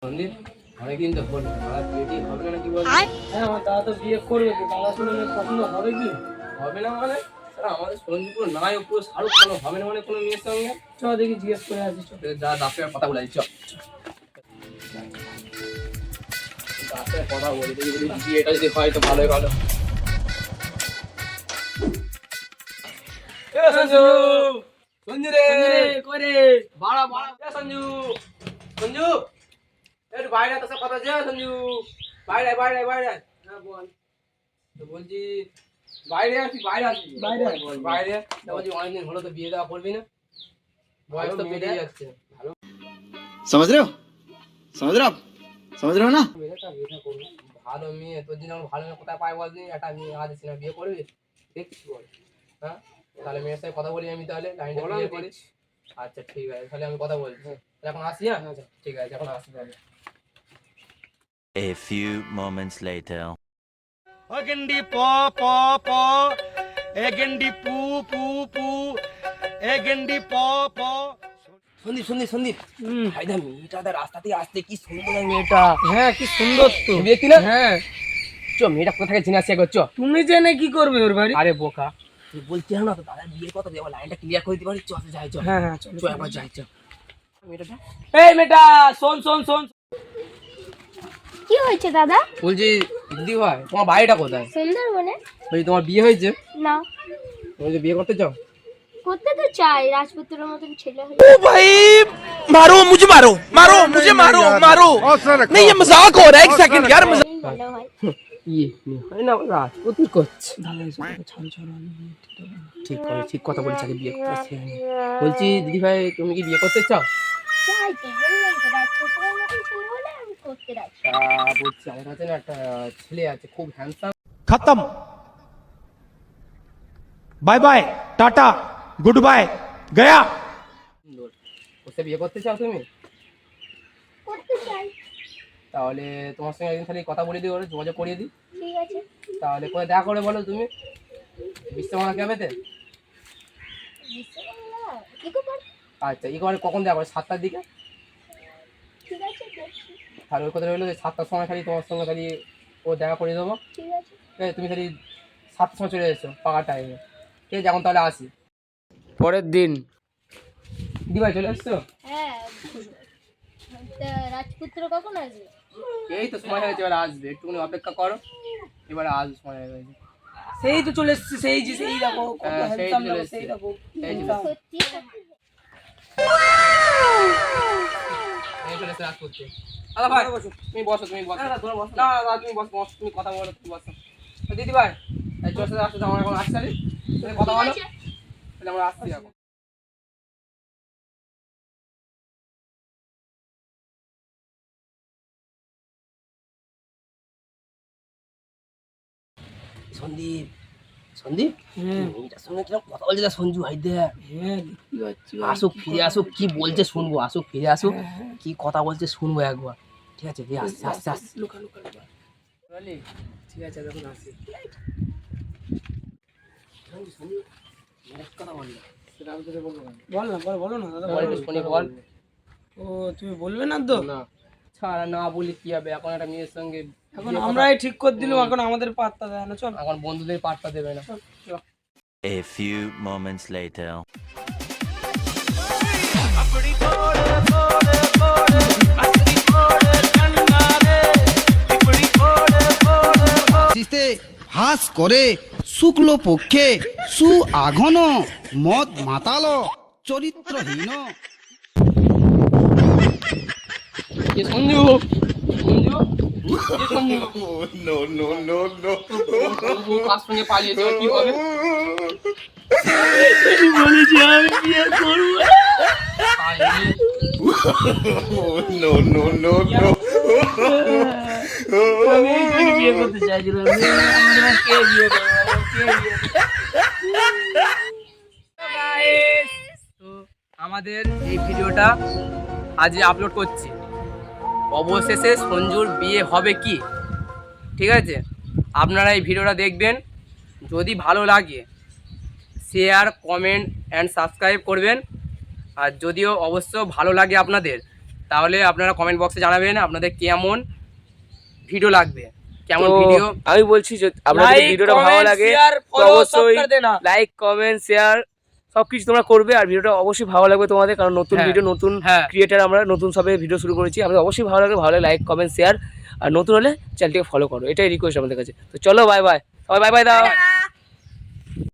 সন্দীপ অনেকদিন তো বলবো দাদা বিয়েটি হবে না কি বলবো? হ্যাঁ আমার দাদা তো বিয়ে করবে, তো দাদা শুনে পছন্দ হবে কি? হবে না মানে স্যার আমাদের সন্দীপুর নায়ক পুরো শাহরুখ খান হবে না মানে কোনো মেয়ের সঙ্গে চ দেখি জিজ্ঞেস করে আসি। চ যা ডাক্তারের কথা বলে চ ডাক্তারের কথা বলে দেখি যদি বিয়েটা যদি হয় তো ভালোই ভালো। এ সঞ্জু সঞ্জু রে করে বাড়া বাড়া এ সঞ্জু সঞ্জু একটু বাইরে তো সব কথা আছে সঞ্জু বাইরে বাইরে বাইরে। হ্যাঁ বল। তো বলছি বাইরে আসি বাইরে আসি বাইরে বল বাইরে তো বলছি অনেকদিন হলো তো বিয়ে দেওয়া করবি না বয়স তো বেড়ে যাচ্ছে ভালো समझ रहे हो समझ रहे हो ना মেয়েটা বিয়ে করবি ভালো মেয়ে তোর জন্য ভালো মেয়ে কোথায় পাই বলনি একটা মেয়ে আজ সিনেমা বিয়ে করবি দেখছিস বল হ্যাঁ তাহলে মেয়ের সাথে কথা বলি আমি তাহলে লাইনটা বিয়ে করি। আচ্ছা ঠিক আছে তাহলে আমি কথা বলছি তাহলে এখন আসি হ্যাঁ ঠিক আছে এখন আসি তাহলে। A few moments later. Agandi po po po, agandi pu pu pu, agandi po po. Sandeep Sandeep Sandeep ভাই দা মেয়েটা রাস্তা থেকে আসতে কি সুন্দর মেয়েটা হ্যাঁ কি সুন্দর তো। দেখি না হ্যাঁ চ মেয়েটা কোথা থেকে চিনা শেখো চ। তুমি জেনে কি করবে ওর বাড়ি? আরে বোকা তুই বলছি না তো দাদা বিয়ের কথা দেবো লাইনটা ক্লিয়ার করে দিতে পারি চ যাই চ হ্যাঁ হ্যাঁ চলো চ একবার যাই চ মেয়েটা এই মেয়েটা শোন শোন শোন। কি হয়েছে দাদা? বলছি দিদি ভাই তোমার বাড়িটা কোথায়? সুন্দরবনে? বলছি তোমার বিয়ে হয়েছে না, তুমি যে বিয়ে করতে চাও? করতে তো চাই, রাজপুত্রের মতন ছেলে হলে। भाई मारो मुझे मारो मारो मुझे मारो मारो नहीं ये मजाक हो रहा है एक सेकंड यार मजाक ভালো হয়। ইয়ে হয় না রাজপুতি করছে ছাড়ো ছাড়ো ঠিক করে ঠিক কথা বলছি আগে বিয়ে করতে বলছি দিদি ভাই তুমি কি বিয়ে করতে চাও? চাই তো, বললাম তো, রাজপুত্রের মতন ছেলে হলে আমি করতে রাজি। বলছি আমার কাছে না একটা ছেলে আছে খুব হ্যান্ডসাম खत्म bye bye tata good bye गया সুন্দর ওকে বিয়ে করতে চাও তুমি? করতে চাই। তাহলে তোমার সঙ্গে একদিন খালি কথা বলে দিই ওরা যোগাযোগ করিয়ে দিই ঠিক আছে। তাহলে কোথায় দেখা করে বলো তুমি বিশ্বমানা ক্যাবেতে? Vishwakarma, eco park. আচ্ছা এই করে কখন দেখা করে 7টার দিকে? ঠিক আছে দেখছি। তাহলে ওই কথা রইলো যে 7টার সময় খালি তোমার সঙ্গে খালি ও দেখা করে দেবো ঠিক আছে। ঠিক আছে তুমি খালি 7টার সময় চলে এসো পাকা টাইমে ঠিক আছে এখন তাহলে আসি। পরের দিন দিদি ভাই চলে এসছো? হ্যাঁ তা রাজপুত্র কখন আসবে? এই তো সময় হয়েছে এবার আসবে একটুখানি অপেক্ষা করো এবারে আসবে সময় হয়ে গেছে। সেই তো চলে এসছে, সেই যে সেই দেখো কত হ্যাঁ, সেই হ্যান্ডসাম চলে দেখো, এসছে। সেই দেখো এই যে সত্যি সত্যি। এই চলে এসে রাত করতে দাদা ভাই তুমি বসো তুমি বসো না না তুমি বসো বসো তুমি কথা বলো তুমি বসো তো দিদি ভাই এই চলে এসে আসতে আমার এখন আসতে তুমি কথা বলো তাহলে আমরা আসছি এখন। সন্দীপ সন্দীপ মেয়েটার সঙ্গে কিরকম কথা বলছে তা সঞ্জু ভাই দেখ হ্যাঁ দেখতে পাচ্ছি। আসুক ফিরে আসুক কি বলছে শুনবো আসুক ফিরে আসুক কি কথা বলছে শুনবো একবার ঠিক আছে দিয়ে আসছে আসছে আসছে লুকা লুকা লুকা। ঠিক আছে এখন আসি কথা বললো সেটা আমি তোকে বলবো না বল না বল, বলো না দাদা বল বলো। একটু শুনি বল ও তুমি বলবে না তো? না ছাড়া না বলি কি হবে এখন একটা মেয়ের সঙ্গে এখন আমরাই ঠিক করে দিলাম, এখন আমাদের পাত্তা দেয় না। চল এখন বন্ধুদের পাত্তা দেবে না। A few moments later. সিস্তে হাস করে শুক্ল পক্ষে সু আঘন মদ মাতালো চরিত্রহীন এ সঞ্জু সঞ্জু এ Sanju no no no no ও কার সঙ্গে পালিয়েছে ওর কি হবে? বলেছি আমি বিয়ে করবো। পালিয়ে नो नो नो नो আমি তোকে বিয়ে করতে চাইছিলাম, আমরা কে বিয়ে করবো, কে বিয়ে করবো? তো আমাদের এই ভিডিওটা আজ আপলোড করছি অবশেষে সঞ্জুর বিয়ে হবে কি ঠিক আছে আপনারা এই ভিডিওটা দেখবেন যদি ভালো লাগে শেয়ার কমেন্ট অ্যান্ড সাবস্ক্রাইব করবেন আর যদিও অবশ্য ভালো লাগে আপনাদের তাহলে আপনারা কমেন্ট বক্সে জানাবেন আপনাদের কেমন ভিডিও লাগবে, কেমন তো ভিডিও। আমি বলছি যে আপনাদের যদি ভিডিওটা ভালো লাগে তো অবশ্যই লাইক কমেন্ট শেয়ার সবকিছু তোমরা করবে, আর ভিডিওটা অবশ্যই ভালো লাগবে তোমাদের, কারণ নতুন হ্যাঁ, ভিডিও নতুন হ্যাঁ। ক্রিয়েটার, আমরা নতুন সবে ভিডিও শুরু করেছি, আমাদের অবশ্যই ভালো লাগবে, ভালো লাগে লাইক কমেন্ট শেয়ার, আর নতুন হলে চ্যানেলটিকে ফলো করো, এটাই রিকোয়েস্ট আমাদের কাছে। তো চলো বাই বাই, সবাই বাই বাই দাও।